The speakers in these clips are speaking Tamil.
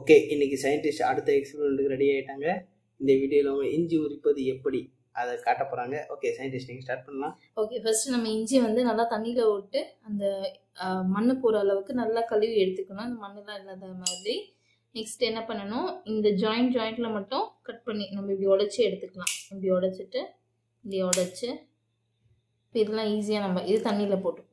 ஓகே, இன்னைக்கு சயின்டிஸ்ட் அடுத்த எக்ஸ்பெரிமெண்ட்டுக்கு ரெடி ஆகிட்டாங்க. இந்த வீடியோவில் அவங்க இஞ்சி உரிப்பது எப்படி அதை காட்ட போகிறாங்க. ஓகே சயின்டிஸ்ட், நீங்கள் ஸ்டார்ட் பண்ணலாம். ஓகே, ஃபர்ஸ்ட் நம்ம இஞ்சி வந்து நல்லா தண்ணியில் விட்டு அந்த மண்ணு போகிற அளவுக்கு நல்லா கழுவி எடுத்துக்கணும், அந்த மண்ணெல்லாம் இல்லாத மாதிரி. நெக்ஸ்ட் என்ன பண்ணணும், இந்த ஜாயிண்ட்ல மட்டும் கட் பண்ணி நம்ம இப்படி உடைச்சி எடுத்துக்கலாம். இப்படி உடைச்சிட்டு இப்படி உடைச்சி இப்போ இதெல்லாம் ஈஸியாக நம்ம இது தண்ணியில் போட்டுப்போம்.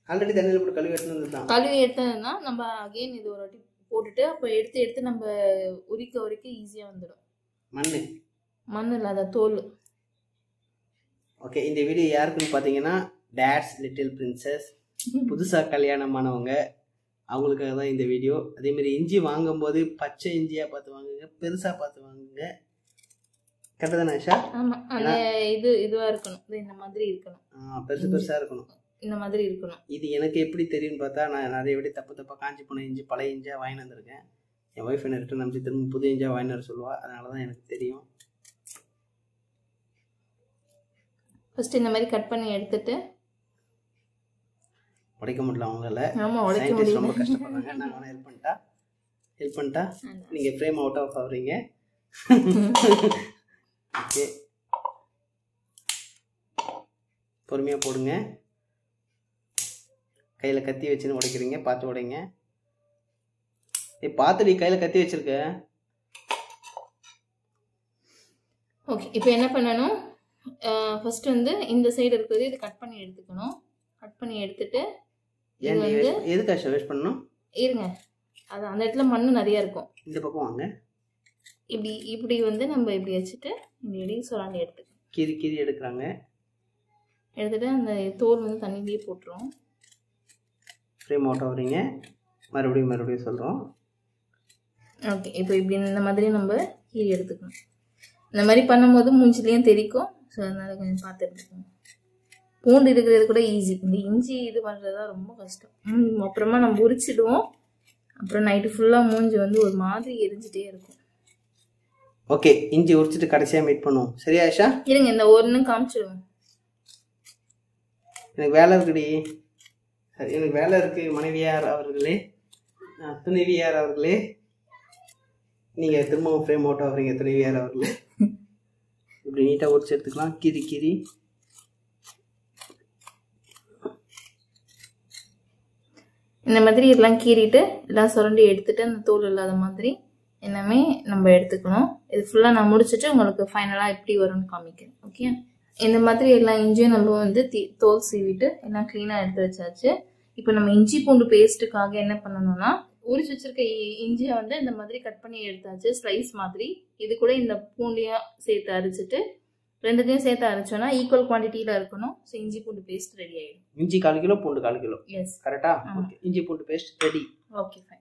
ஆல்ரெடி தண்ணியில் போட்டு கழுவி எடுத்துன்னு தான் கழுவி எடுத்ததுன்னா நம்ம அகெயின் இது ஒரு வாட்டி போட்டுட்டு அப்போ எடுத்து நம்ம உரிக்க ஈஸியாக வந்துடும். மண் இல்லாத தோல். ஓகே, இந்த வீடியோ யாருக்குன்னு பார்த்தீங்கன்னா டேட்ஸ் லிட்டில் பிரின்சஸ், புதுசாக கல்யாணமானவங்க, அவங்களுக்காக தான் இந்த வீடியோ. அதேமாதிரி இஞ்சி வாங்கும்போது பச்சை இஞ்சியாக பார்த்து வாங்குங்க, பெருசாக பார்த்து வாங்குங்க. கரெக்டாக தானே ஆஷா? ஆமாம், அந்த இதுவாக இருக்கணும், இந்த மாதிரி இருக்கணும், பெருசாக இருக்கணும், இந்த மாதிரி இருக்கணும். இது எனக்கு எப்படி தெரியும்னு பார்த்தா, நான் நிறைய விட தப்பாக காஞ்சி போன இஞ்சி பழைய இஞ்சியாக வாங்கி வந்திருக்கேன். என் ஒய்ஃப் என்ன ரிட்டன் நம்பி திரும்ப புது இஞ்சியாக வாங்கி வர சொல்லுவாள், அதனால தான் எனக்கு தெரியும். ஃபர்ஸ்ட் இந்த மாதிரி கட் பண்ணி எடுத்துட்டு உடைக்க முடியல அவங்களால. ஆமாம், உடைக்க முடியல, ரொம்ப கஷ்டப்படுறாங்க. நான் வேணா ஹெல்ப் பண்ணிட்டா நீங்கள் ஃப்ரேம் அவுட் ஆஃப் ஆகுறீங்க. ஓகே, பொறுமையாக போடுங்க. கையில் கத்தி வச்சுன்னு உடைக்கிறீங்க, பார்த்து உடைங்க. பார்த்துடி, கையில் கத்தி வச்சிருக்க. ஓகே, இப்போ என்ன பண்ணணும், ஃபர்ஸ்ட் வந்து இந்த சைடு இருக்கிறது இது கட் பண்ணி எடுத்துக்கணும். கட் பண்ணி எடுத்துட்டு இது வந்து எதுக்காக வேஸ்ட் பண்ணணும்? இருங்க, அது அந்த இடத்துல மண்ணு நிறைய இருக்கும். இந்த பக்கம் வாங்க. இப்படி வந்து நம்ம இப்படி வச்சுட்டு இப்படி சொல்லாண்டி எடுத்துக்கணும். கீரி எடுக்கிறாங்க. எடுத்துட்டு அந்த தோல் வந்து தண்ணியிலேயே போட்டுரும். ஃப்ரேம் அவுட் ஆகுறீங்க, மறுபடியும் சொல்கிறோம். ஓகே, இப்போ இப்படி இந்த மாதிரி நம்ம கீரி எடுத்துக்கணும். இந்த மாதிரி பண்ணும்போது மூஞ்சிலையும் தெரிக்கும், ஸோ அதனால கொஞ்சம் பார்த்து எடுத்துக்கணும். பூண்டு எடுக்கிறது கூட ஈஸி, இந்த இஞ்சி இது பண்ணுறது தான் ரொம்ப கஷ்டம். அப்புறமா நம்ம உரிச்சிடுவோம், அப்புறம் நைட்டு ஃபுல்லாக மூஞ்சி வந்து ஒரு மாதிரி எரிஞ்சிட்டே இருக்கும். ஓகே, இஞ்சி உரிச்சிட்டு கடைசியாக மீட் பண்ணுவோம். சரியா ஆஷா? இருங்க, இந்த ஒன்று காமிச்சிடுவோம். எனக்கு வேலை இருக்குடி. சரி, எனக்கு வேலை இருக்குது மனைவியார் அவர்களே, துணைவியார் அவர்களே. நீங்கள் திரும்பவும் ஃப்ரேம் அவுட் ஆகுறீங்க துணைவியார் அவர்களே. இப்படி நீட்டாக உரிச்சு எடுத்துக்கலாம். கீரி இந்த மாதிரி எல்லாம் கீறிட்டு எல்லாம் சுரண்டி எடுத்துட்டு அந்த தோல் இல்லாத மாதிரி எல்லாமே நம்ம எடுத்துக்கணும். இது ஃபுல்லாக நான் முடிச்சுட்டு உங்களுக்கு ஃபைனலாக எப்படி வரும்னு காமிக்கிறேன். ஓகே, இந்த மாதிரி எல்லா இஞ்சியும் நம்ம வந்து தோல் சீவிட்டு எல்லாம் க்ளீனாக எடுத்து வச்சாச்சு. இப்போ நம்ம இஞ்சி பூண்டு பேஸ்ட்டுக்காக என்ன பண்ணணும்னா, உரிச்சு வச்சிருக்க இஞ்சியை வந்து இந்த மாதிரி கட் பண்ணி எடுத்தாச்சு ஸ்லைஸ் மாதிரி. இது கூட இந்த பூண்டையும் சேர்த்து அரைச்சிட்டு ரெண்டுத்தையும் சேர்த்து அரைச்சோன்னா ஈக்குவல் குவான்டிட்டியில் இருக்கணும். ஸோ இஞ்சி பூண்டு பேஸ்ட் ரெடி ஆகிடும். இஞ்சி 1/4 கிலோ, பூண்டு 1/4 கிலோ. எஸ், கரெக்டா? இஞ்சி பூண்டு பேஸ்ட் ரெடி. Okay, fine.